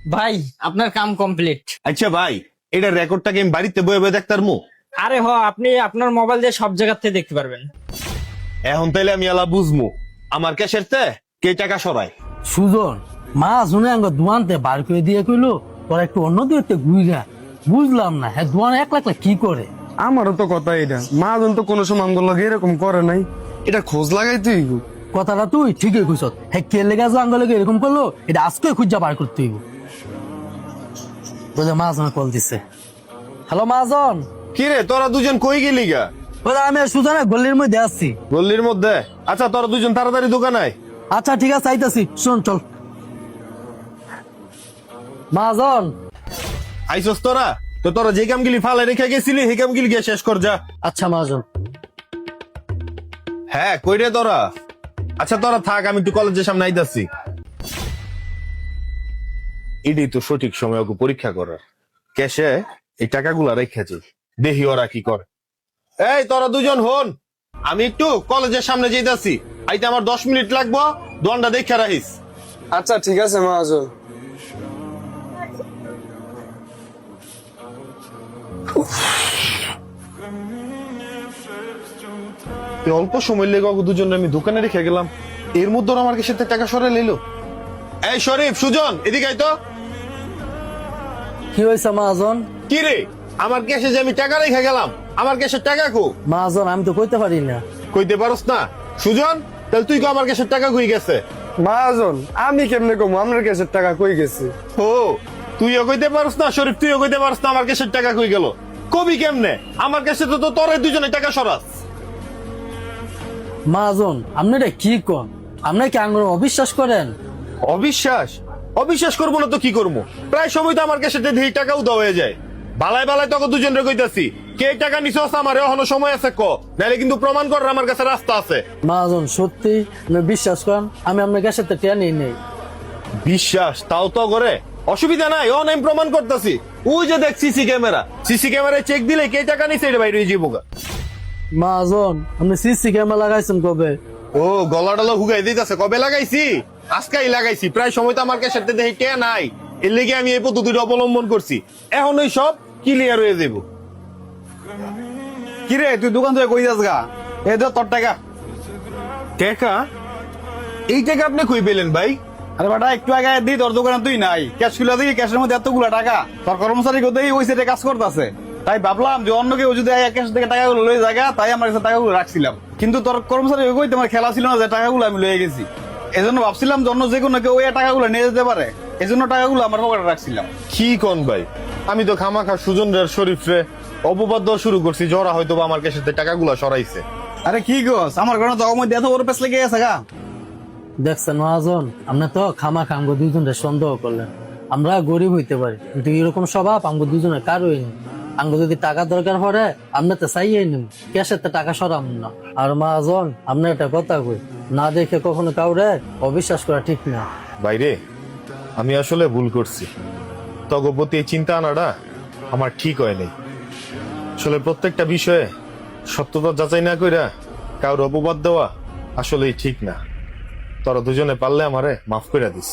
ভাই আপনার কাম কমপ্লিট। আচ্ছা ভাই, এটা রেকর্ডটাকে আমি বাড়িতে বয়ে বয়ে দেখতার মু আরে আপনি আপনার মোবাইল দিয়ে সব জায়গাতে দেখতে পারবেন। এখন তাইলে আমি এলা বুঝমু আমার ক্যাশের তে কে টাকা সরায়। সুজন মা শুনে আঙ্গ দোয়ানতে বার করে দিয়ে কইলো তোরা একটু অন্য দিকে ঘুরা। বুঝলাম না হ্যাঁ দোয়ান এক লাখ কি করে। আমারও তো কথা এটা, মাজন তো কোনো সময় আমগুলো এরকম করে নাই, এটা খোঁজ লাগাই তুই। কথাটা তুই ঠিকই কইছ। হ্যাঁ কে লেগে আঙ্গলকে এরকম করলো এটা আজকে খুঁজা বার করতে হইব। বুঝলে মাজন কল দিছে। হ্যালো মাজন। কি রে তোরা দুজন কই গেলি গা? বলে আমি সুজনের গল্লির মধ্যে আসছি। গল্লির মধ্যে? আচ্ছা তোরা দুজন তাড়াতাড়ি দোকানে আয়। আচ্ছা ঠিক আছে আইতাছি, শোন চল। মাজন আইসস তোরা? তো তোরা যে কামগুলি ফালে রেখে গেছিলি সেই কামগুলি গিয়ে শেষ কর যা। আচ্ছা মাজন। হ্যাঁ কই রে তোরা? আচ্ছা তোরা থাক, আমি একটু কলেজের সামনে আইতাছি। এটাই তো সঠিক সময় ওকে পরীক্ষা করার। ক্যাশে এই টাকাগুলা রেখেছি, দেখি ওরা কি করে। এই তোরা দুজন হন, আমি একটু কলেজের সামনে যেতেছি, আইতে আমার 10 মিনিট লাগবো, দোকানটা দেখে রাখিস। আচ্ছা ঠিক আছে মাজন। এই অল্প সময় লেগে ওকে দুজন আমি দোকানে রেখে গেলাম, এর মধ্যে ওরা আমার কাছে টাকা সরাই লইলো। এই শরীফ, সুজন, এদিকে আয় তো। কি হয়েছে মাজন? কি রে, আমার ক্যাশে যে আমি টাকা রেখে গেলাম, আমার ক্যাশের টাকা কো? মাজন আমি তো কইতে পারি না। কইতে পারস না? সুজন, তাহলে তুই কো আমার ক্যাশের টাকা কই গেছে? মাজন আমি কেমনে কমু আমার কাছে টাকা কই গেছে? ও তুইও কইতে পারস না? শরীফ তুইও কইতে পারস না আমার ক্যাশের টাকা কই গেল? কবি কেমনে? আমার কাছে তো তোরে দুজনে টাকা সরাস। মাজন আপনি এটা কি কন? আপনি কি আঙ্গুর অবিশ্বাস করেন? অবিশ্বাস? অবিশ্বাস করবো না তো কি করবো? প্রায় সময় তো আমার কাছে এই টাকা উদা হয়ে যায়। বালাই বালাই তোকে দুজনে কইতাছি, কে টাকা নিছস আমার এখনো সময় আছে ক, নাইলে কিন্তু প্রমাণ করার আমার কাছে রাস্তা আছে। মাজন সত্যি আপনি বিশ্বাস করেন আমি আপনার কাছে তো টেয়া নিই নেই। বিশ্বাস? তাও তো করে অসুবিধা নাই, ও আমি প্রমাণ করতেছি। ওই যে দেখ সিসি ক্যামেরা, সিসি ক্যামেরায় চেক দিলে কে টাকা নিছে এটা বাইরে যাবো। মাজন আপনি সিসি ক্যামেরা লাগাইছেন কবে? ও গলাডালো হুগাই দিতেছে, কবে লাগাইছি? আজকাই লাগাইছি। প্রায় সময় তো আমার কাছে দেখি কে নাই, এর লেগে আমি এই পদ্ধতিটা অবলম্বন করছি। এখন ওই সব ক্লিয়ার হয়ে যাব। কিরে তুই দোকান থেকে কই যাস গা? এই ধর তোর টাকা। টাকা? এই টাকা আপনি কই পেলেন ভাই? আরে বেটা একটু আগে দি তোর দোকানে তুই নাই, ক্যাশ খুলে দিই, ক্যাশের মধ্যে এতগুলো টাকা। তোর কর্মচারী কোথায় ওই সাইডে কাজ করতেছে, তাই ভাবলাম যে অন্য কেউ যদি ক্যাশ থেকে টাকাগুলো লয়ে জায়গা, তাই আমার কাছে টাকাগুলো রাখছিলাম। কিন্তু তোর কর্মচারী কই তোমার খেলা ছিল না যে টাকাগুলো আমি লয়ে গেছি। এই জন্য ভাবছিলাম যে অন্য যে কোনো কেউ ওই টাকাগুলো নিয়ে যেতে পারে, এই জন্য টাকাগুলো আমার পকেটে রাখছিলাম। কি কোন ভাই, আমি তো খামাখা সুজন রে শরীফ রে অপবাদ দেওয়া শুরু করছি, জরা হয়তো বা আমার কাছে টাকাগুলো সরাইছে। আরে কি গোস, আমার ঘরে তো মধ্যে এত বড় পেস লেগে গেছে গা। দেখছেন মাজন আপনি তো খামা খামগো দুইজনের সন্দেহ করলেন। আমরা গরিব হইতে পারি কিন্তু এরকম স্বভাব আমগো দুজনের কারোই নেই। আমগো যদি টাকা দরকার পড়ে আমরা তো চাইয়াই নিব, ক্যাশের তো টাকা সরাম না। আর মাজন আপনার একটা কথা কই, না দেখে কখনো কাউরে অবিশ্বাস করা ঠিক না। বাইরে আমি আসলে ভুল করছি, তগপতি এই চিন্তা আনাটা আমার ঠিক হয় নাই। আসলে প্রত্যেকটা বিষয়ে সত্যতা যাচাই না কইরা কারোর অপবাদ দেওয়া আসলেই ঠিক না। তোরা দুজনে পারলে আমারে মাফ করে দিস।